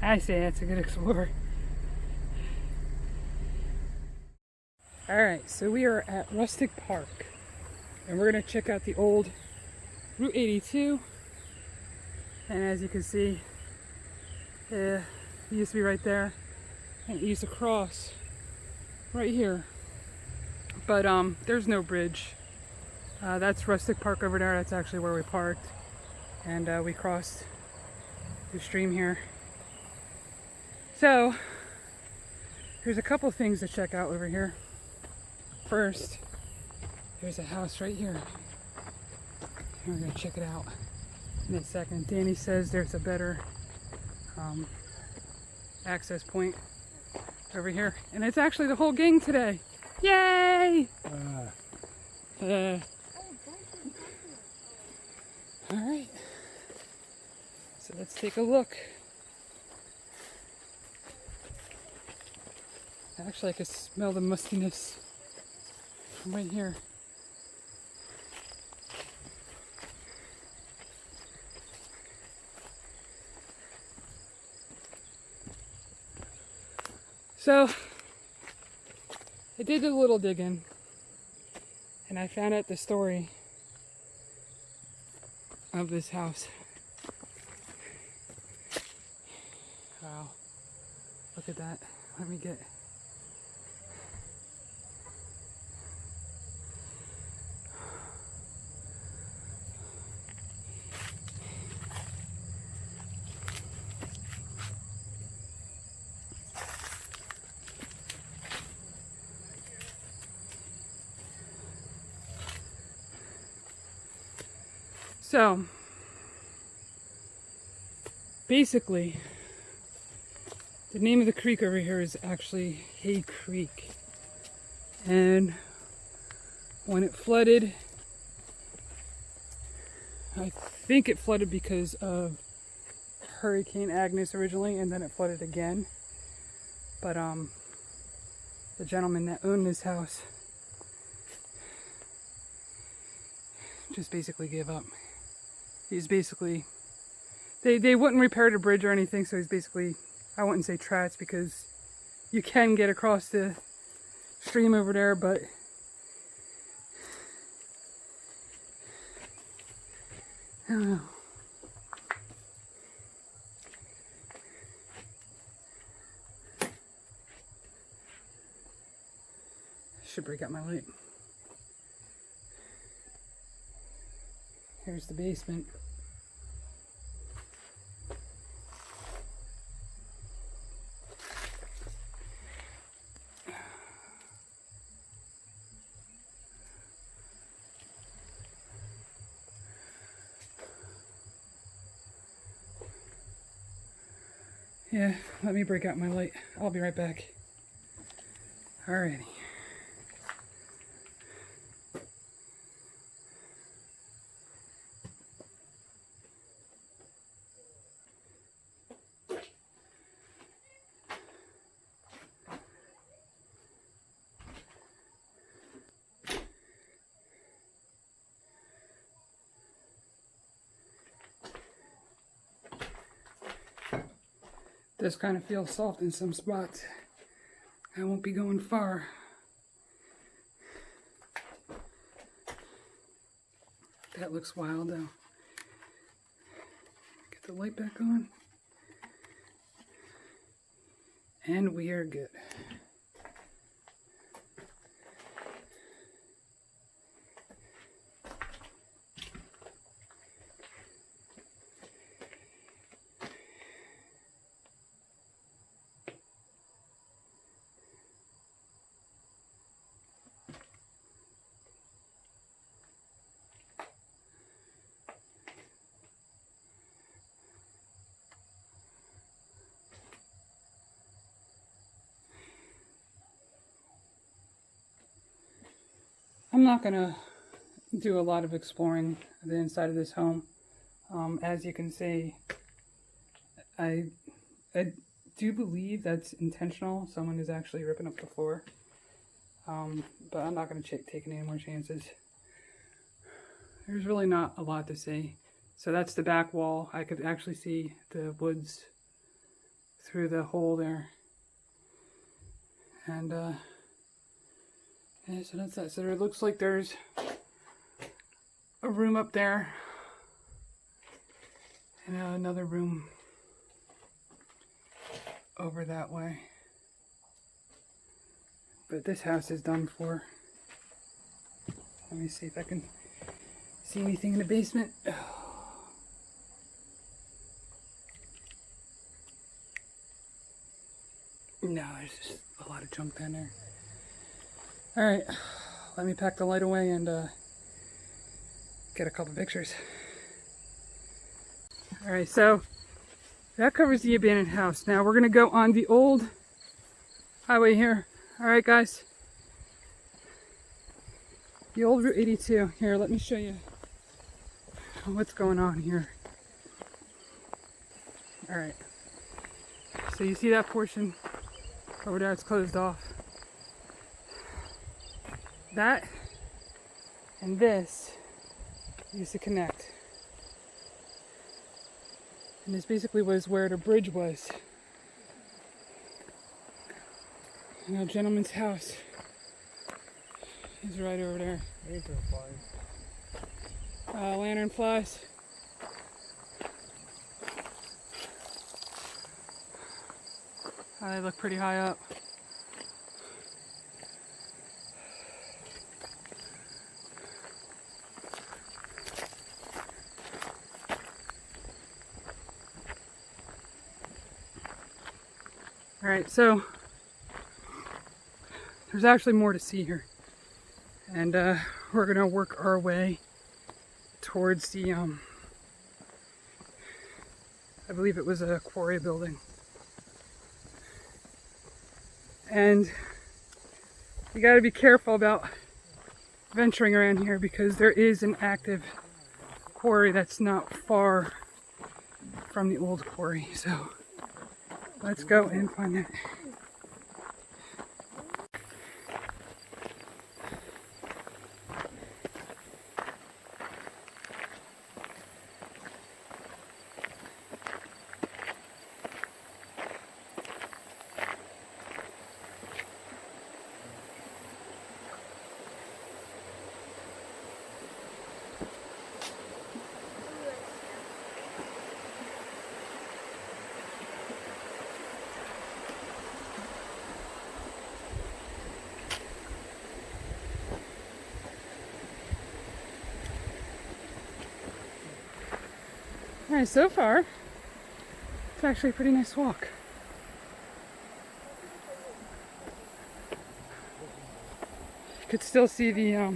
I say that's a good explorer. Alright, so we are at Rustic Park. And we're going to check out the old Route 82. And as you can see, it used to be right there. And it used to cross right here. But there's no bridge. That's Rustic Park over there. That's actually where we parked. And we crossed the stream here. So, there's a couple things to check out over here. First, there's a house right here. We're going to check it out in a second. Danny says there's a better access point over here. And it's actually the whole gang today. Yay! Alright. So let's take a look. Actually, I can smell the mustiness from right here. So, I did a little digging, and I found out the story of this house. Wow. Look at that. Let me get... So, basically, the name of the creek over here is actually Hay Creek. And when it flooded, I think it flooded because of Hurricane Agnes originally, and then it flooded again. But the gentleman that owned this house just basically gave up. He's basically, they wouldn't repair the bridge or anything, so he's basically, I wouldn't say trapped because you can get across the stream over there, but I don't know. Should break out my light. Here's the basement. Yeah, let me break out my light. I'll be right back. Alrighty. Does kind of feel soft in some spots. I won't be going far. That looks wild though. Get the light back on. And we are good. I'm not gonna do a lot of exploring the inside of this home. As you can see, I do believe that's intentional. Someone is actually ripping up the floor. But I'm not going to take any more chances. There's really not a lot to see. So that's the back wall. I could actually see the woods through the hole there. And yeah, so that's that. So it looks like there's a room up there and another room over that way. But this house is done for. Let me see if I can see anything in the basement. No, there's just a lot of junk down there. Alright, let me pack the light away and get a couple pictures. Alright, so that covers the abandoned house. Now we're going to go on the old highway here. Alright guys, the old Route 82. Here, let me show you what's going on here. Alright, so you see that portion over there, it's closed off. That and this used to connect. And this basically was where the bridge was. And a gentleman's house is right over there. Lantern flies. Lantern flies. They look pretty high up. Alright, so there's actually more to see here. And we're going to work our way towards the, I believe it was a quarry building. And you got to be careful about venturing around here because there is an active quarry that's not far from the old quarry. So let's go and find it. Alright, so far, it's actually a pretty nice walk. You could still see the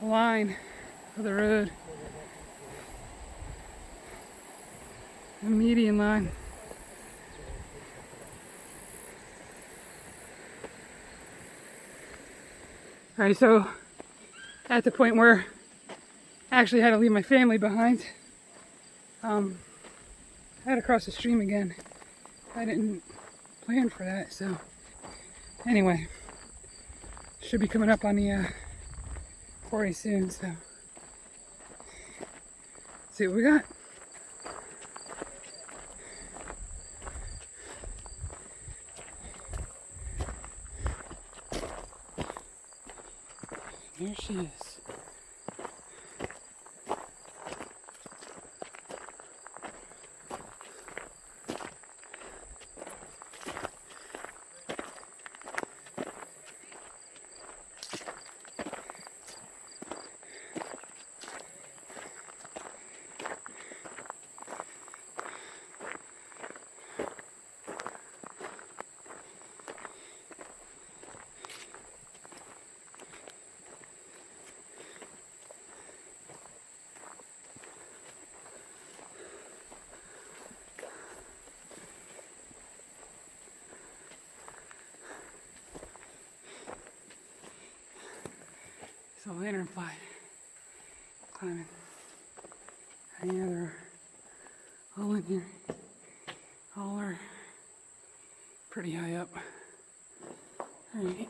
line of the road. The median line. Alright, so at the point where I actually had to leave my family behind. I had to cross the stream again. I didn't plan for that, so anyway, should be coming up on the quarry soon, so see what we got. There she is. So lantern fly climbing. And yeah, they're all in here. All are Pretty high up. All right.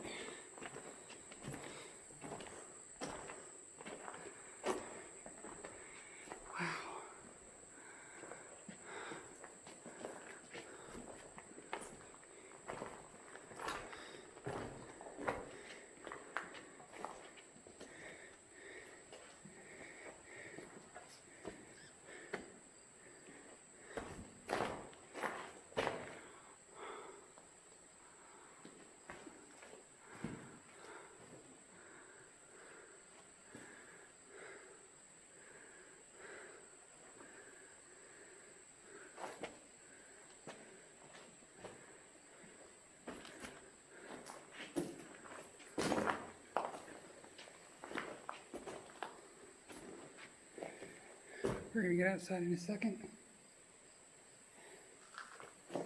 We're gonna get outside in a second. Yep.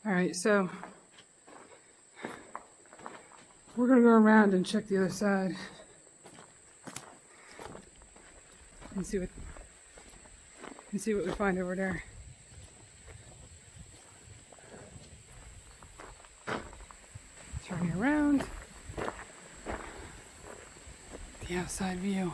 All right, so we're gonna go around and check the other side and see what we find over there. Turning around, the outside view.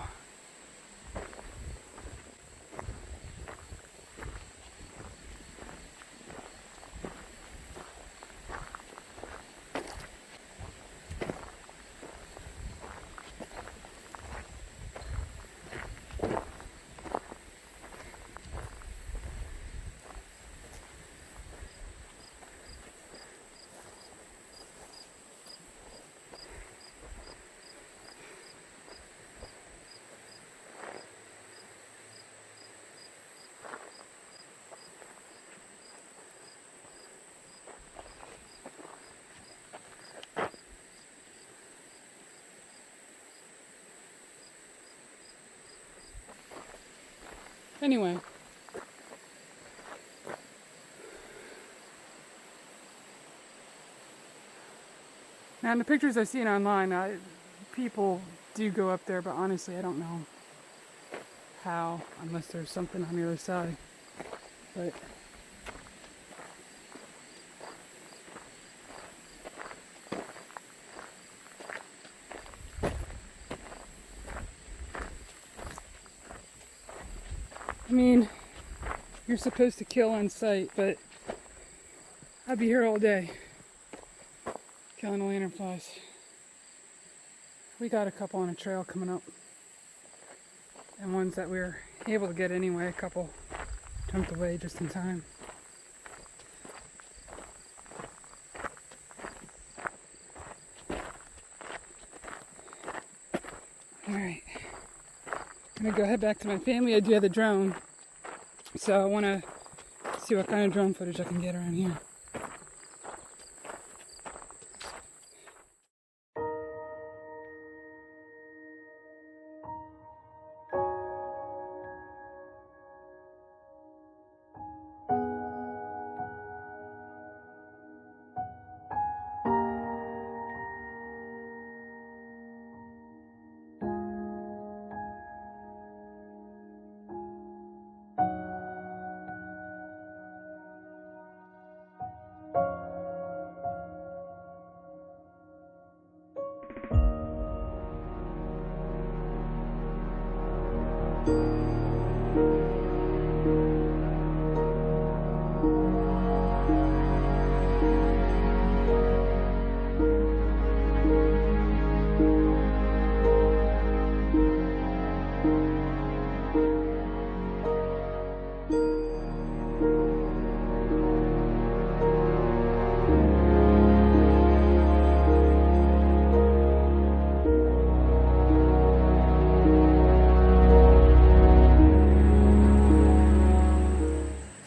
Anyway, now in the pictures I've seen online, people do go up there, but honestly I don't know how, unless there's something on the other side. But I mean, you're supposed to kill on sight, but I'd be here all day killing the lanternflies. We got a couple on a trail coming up, and ones that we were able to get anyway. A couple jumped away just in time. Alright, I'm gonna go head back to my family. I do have the drone, so I want to see what kind of drone footage I can get around here.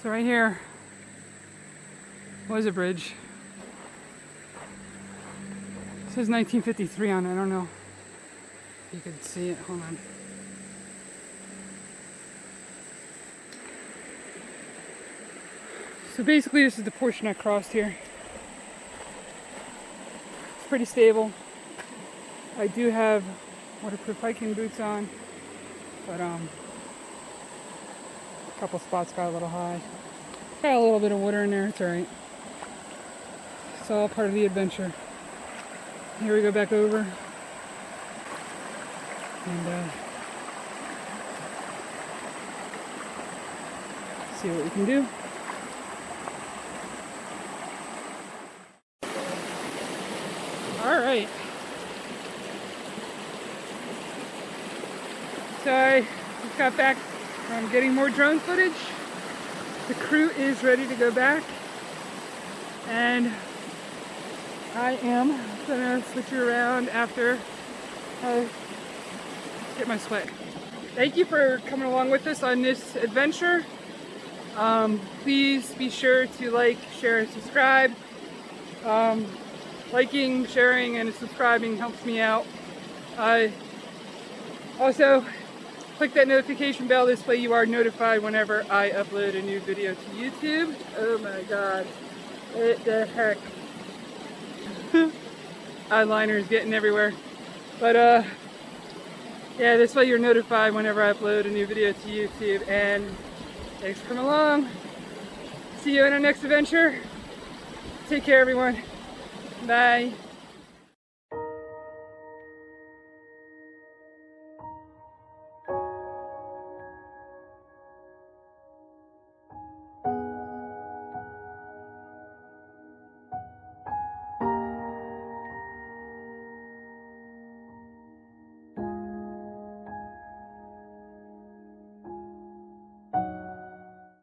Right here was a bridge. says 1953 on it. I don't know if you can see it. Hold on. So basically this is the portion I crossed here. It's pretty stable. I do have waterproof hiking boots on, but a couple spots got a little high. Got a little bit of water in there, it's alright. It's all part of the adventure. Here we go back over. And see what we can do. Alright. So I just got back from getting more drone footage. The crew is ready to go back. And I am gonna switch you around after I get my sweat. Thank you for coming along with us on this adventure. Please be sure to like, share, and subscribe. Liking, sharing, and subscribing helps me out. Also, click that notification bell. This way you are notified whenever I upload a new video to YouTube. Oh my god. What the heck? Eyeliner is getting everywhere. But yeah, this way you're notified whenever I upload a new video to YouTube. And thanks for coming along. See you in our next adventure. Take care, everyone. Bye.